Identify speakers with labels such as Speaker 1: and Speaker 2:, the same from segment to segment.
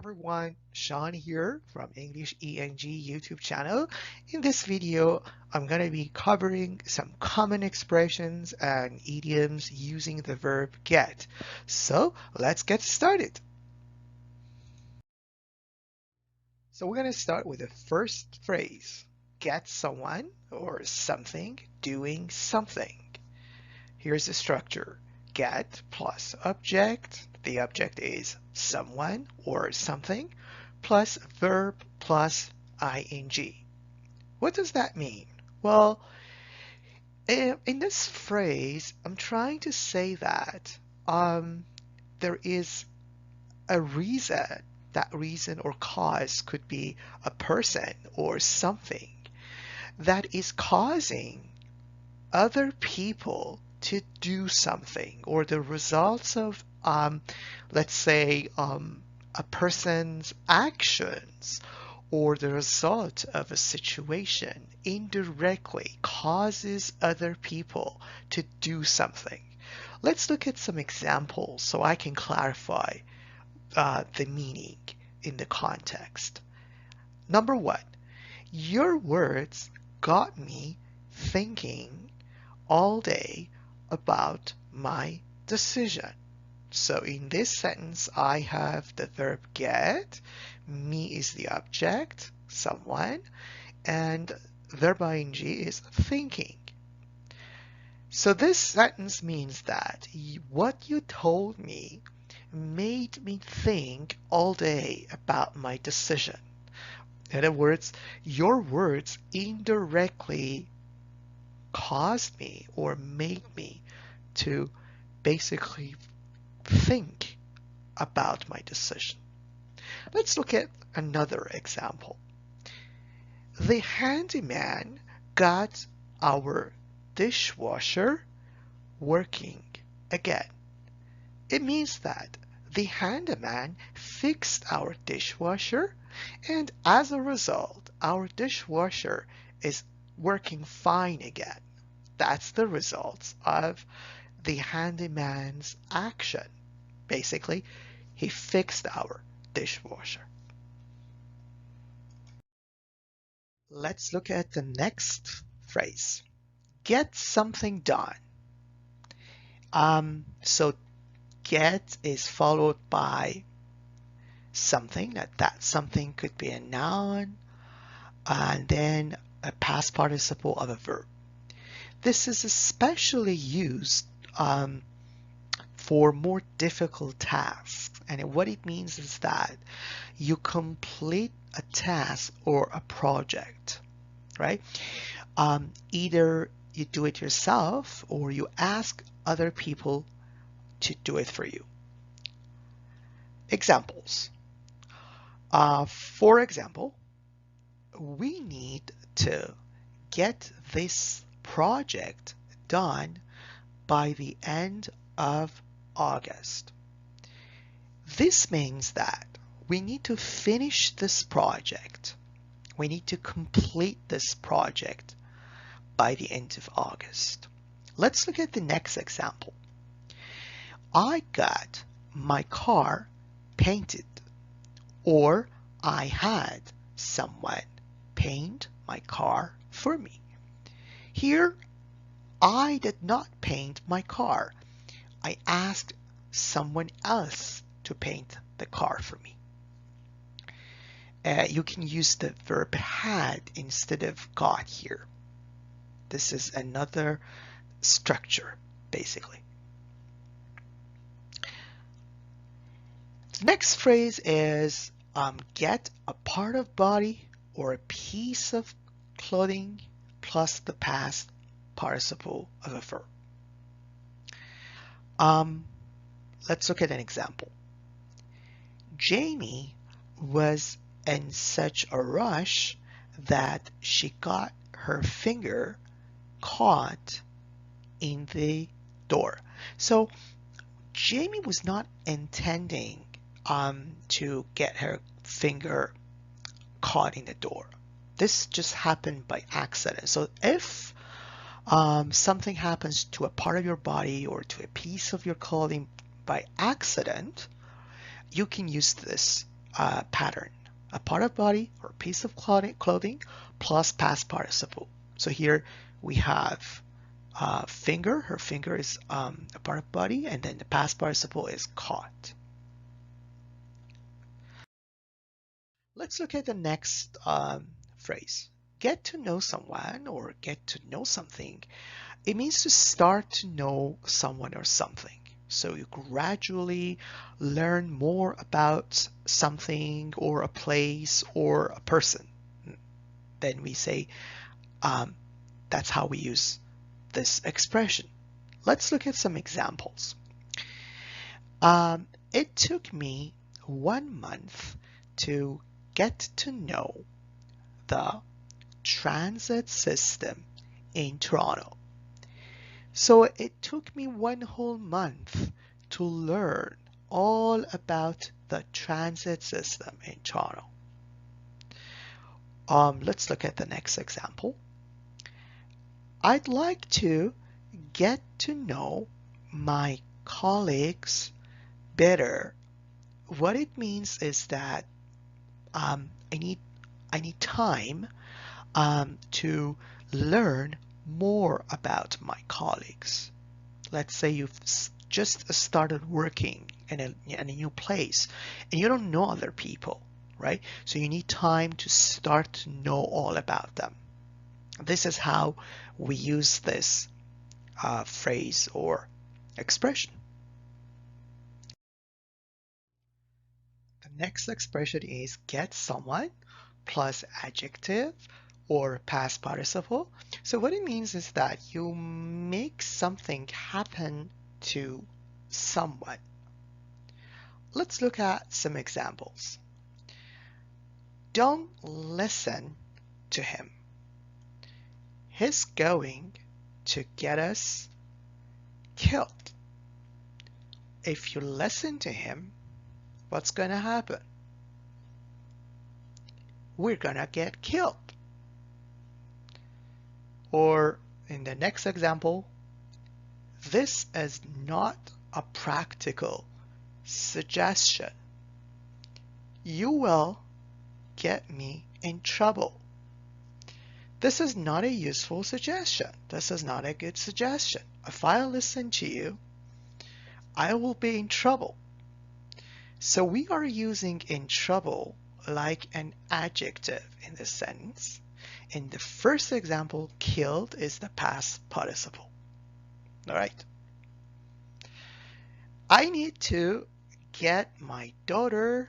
Speaker 1: everyone, Sean here from EnglishEandG YouTube channel. In this video, I'm going to be covering some common expressions and idioms using the verb get. So let's get started. So we're going to start with the first phrase, get someone or something doing something. Here's the structure. Get plus object, the object is someone or something, plus verb plus ing. What does that mean? Well, in this phrase, I'm trying to say that there is a reason. That reason or cause could be a person or something that is causing other people to do something, or the results of let's say a person's actions or the result of a situation indirectly causes other people to do something. Let's look at some examples so I can clarify the meaning in the context. Number one, your words got me thinking all day about my decision. So in this sentence, I have the verb get, me is the object, someone, and verb ing is thinking. So this sentence means that what you told me made me think all day about my decision. In other words, your words indirectly caused me or made me to basically think about my decision. Let's look at another example. The handyman got our dishwasher working again. It means that the handyman fixed our dishwasher, and as a result, our dishwasher is working fine again. That's the results of the handyman's action. Basically, he fixed our dishwasher. Let's look at the next phrase. Get something done. So get is followed by something. That something could be a noun and then a past participle of a verb. This is especially used for more difficult tasks. And what it means is that you complete a task or a project, right? Either you do it yourself or you ask other people to do it for you. Examples. For example, we need to get this project done by the end of August. This means that we need to finish this project. We need to complete this project by the end of August. Let's look at the next example. I got my car painted, or I had someone paint my car for me. Here, I did not paint my car. I asked someone else to paint the car for me. You can use the verb had instead of got here. This is another structure, basically. The next phrase is get a part of body or a piece of clothing plus the past participle of a verb. Let's look at an example. Jamie was in such a rush that she got her finger caught in the door. So Jamie was not intending to get her finger caught in the door. This just happened by accident. So if something happens to a part of your body or to a piece of your clothing by accident, you can use this pattern. A part of body or piece of clothing plus past participle. So here we have finger. Her finger is a part of body, and then the past participle is caught. Let's look at the next phrase. Get to know someone or get to know something. It means to start to know someone or something. So you gradually learn more about something or a place or a person. Then we say that's how we use this expression. Let's look at some examples. It took me 1 month to get to know the transit system in Toronto. So it took me 1 whole month to learn all about the transit system in Toronto. Let's look at the next example. I'd like to get to know my colleagues better. What it means is that I need time to learn more about my colleagues. Let's say you've just started working in a new place and you don't know other people, right? So you need time to start to know all about them. This is how we use this phrase or expression. The next expression is get someone plus adjective or past participle. So what it means is that you make something happen to someone. Let's look at some examples. Don't listen to him. He's going to get us killed. If you listen to him, what's going to happen? We're going to get killed. Or in the next example, this is not a practical suggestion. You will get me in trouble. This is not a useful suggestion. This is not a good suggestion. If I listen to you, I will be in trouble. So we are using in trouble like an adjective in this sentence. In the first example, killed is the past participle. All right. I need to get my daughter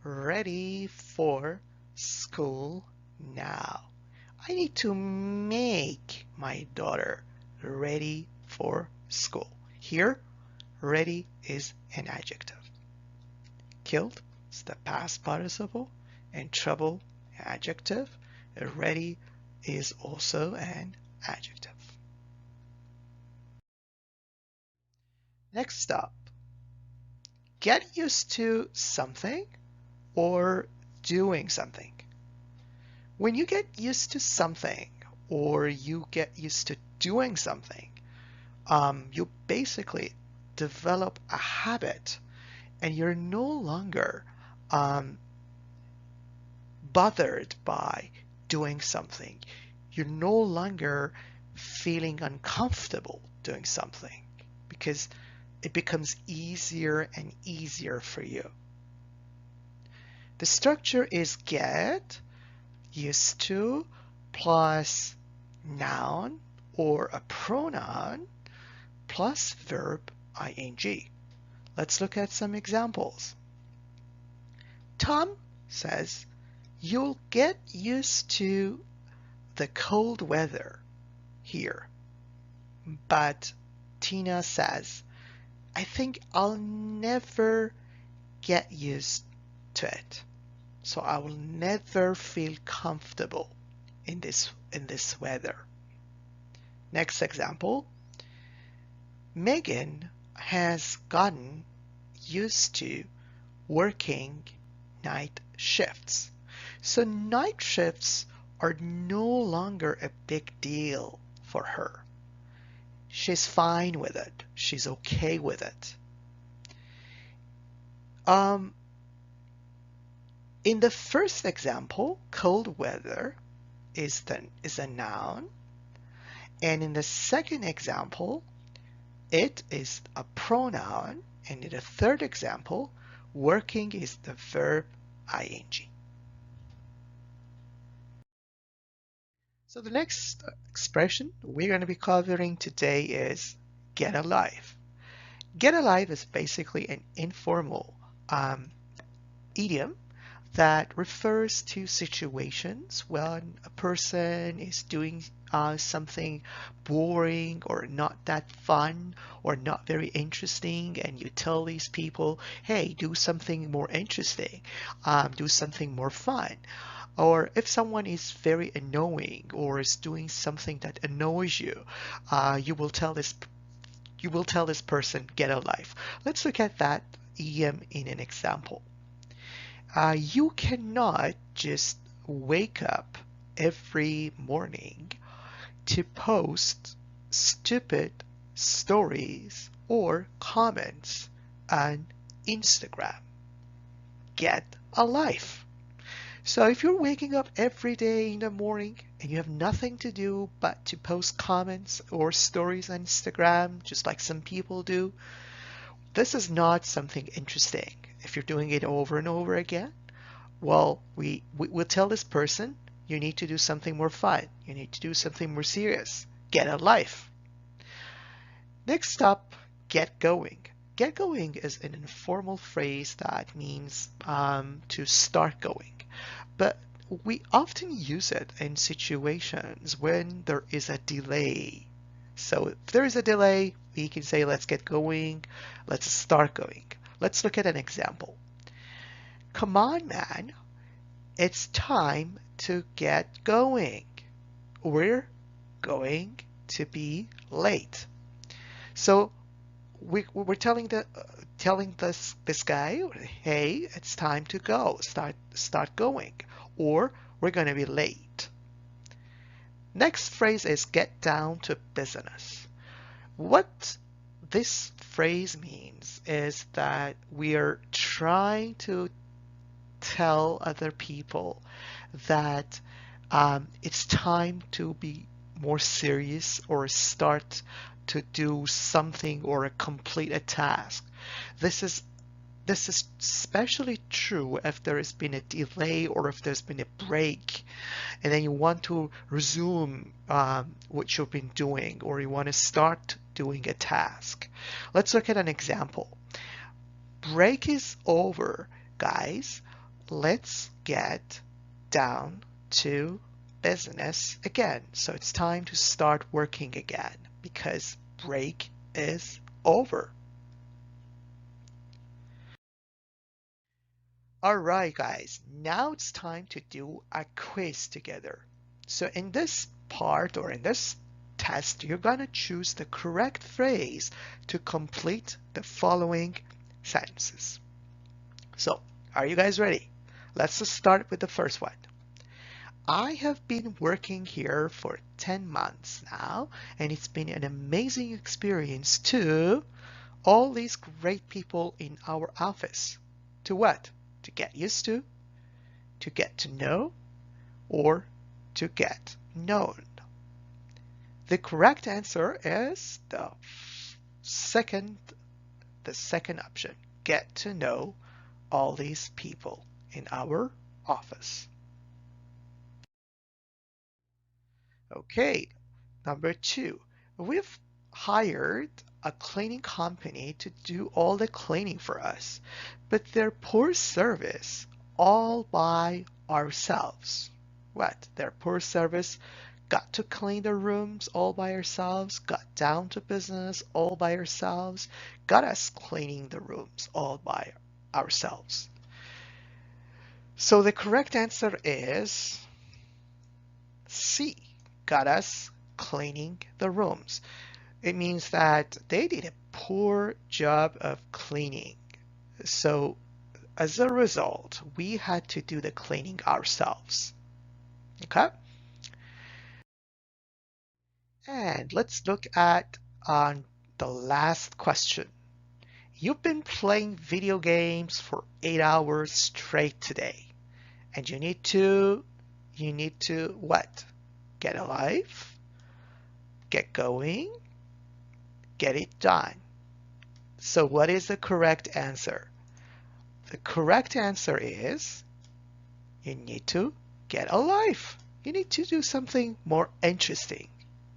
Speaker 1: ready for school now. I need to make my daughter ready for school. Here, ready is an adjective. Killed is the past participle, and trouble, adjective. Ready is also an adjective. Next up, get used to something or doing something. When you get used to something or you get used to doing something, you basically develop a habit and you're no longer bothered by doing something. You're no longer feeling uncomfortable doing something because it becomes easier and easier for you. The structure is get used to plus noun or a pronoun plus verb ing. Let's look at some examples. Tom says, you'll get used to the cold weather here. But Tina says, I think I'll never get used to it. So I will never feel comfortable in this weather. Next example. Megan has gotten used to working night shifts. So night shifts are no longer a big deal for her. She's fine with it. She's okay with it. In the first example, cold weather is a noun, and in the second example, it is a pronoun, and in the third example, working is the verb ing. So the next expression we're going to be covering today is get alive. Get alive is basically an informal idiom that refers to situations when a person is doing something boring or not that fun or not very interesting, and you tell these people, hey, do something more interesting, do something more fun. Or if someone is very annoying or is doing something that annoys you, you will tell this person, get a life. Let's look at that idiom in an example. You cannot just wake up every morning to post stupid stories or comments on Instagram. Get a life. So if you're waking up every day in the morning and you have nothing to do but to post comments or stories on Instagram, just like some people do, this is not something interesting. If you're doing it over and over again, well, we'll tell this person, you need to do something more fun. You need to do something more serious. Get a life. Next up, get going. Get going is an informal phrase that means to start going. But we often use it in situations when there is a delay. So if there is a delay, we can say, let's get going, let's start going. Let's look at an example. Come on, man, it's time to get going. We're going to be late. So we're telling this guy, hey, it's time to go, start going, or we're going to be late. Next phrase is get down to business. What this phrase means is that we are trying to tell other people that it's time to be more serious or start to do something or complete a task. This is especially true if there has been a delay or if there's been a break and then you want to resume what you've been doing or you want to start doing a task. Let's look at an example. Break is over, guys. Let's get down to business again. So it's time to start working again because break is over. All right, guys, now it's time to do a quiz together. So in this part or in this test, you're going to choose the correct phrase to complete the following sentences. So, are you guys ready? Let's just start with the first one. I have been working here for 10 months now, and it's been an amazing experience to all these great people in our office. To what? To get used to get to know, or to get known. The correct answer is the second option. Get to know all these people in our office. Okay, number 2. We've hired a cleaning company to do all the cleaning for us, but their poor service all by ourselves. What? Their poor service, got to clean the rooms all by ourselves, got down to business all by ourselves, got us cleaning the rooms all by ourselves. So the correct answer is C, got us cleaning the rooms. It means that they did a poor job of cleaning. So as a result, we had to do the cleaning ourselves. Okay? And let's look at the last question. You've been playing video games for 8 hours straight today. And you need to what? Get alive, get going, get it done. So what is the correct answer? The correct answer is you need to get alive. You need to do something more interesting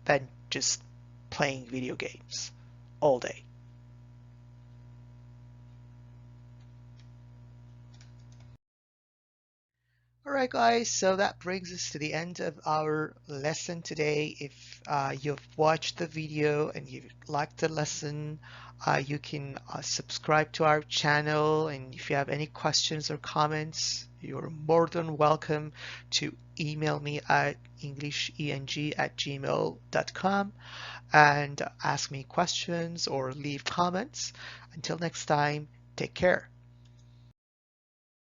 Speaker 1: than just playing video games all day. Alright guys, so that brings us to the end of our lesson today. If you've watched the video and you liked the lesson, you can subscribe to our channel, and if you have any questions or comments, you're more than welcome to email me at EnglishEandG@gmail.com and ask me questions or leave comments. Until next time, take care.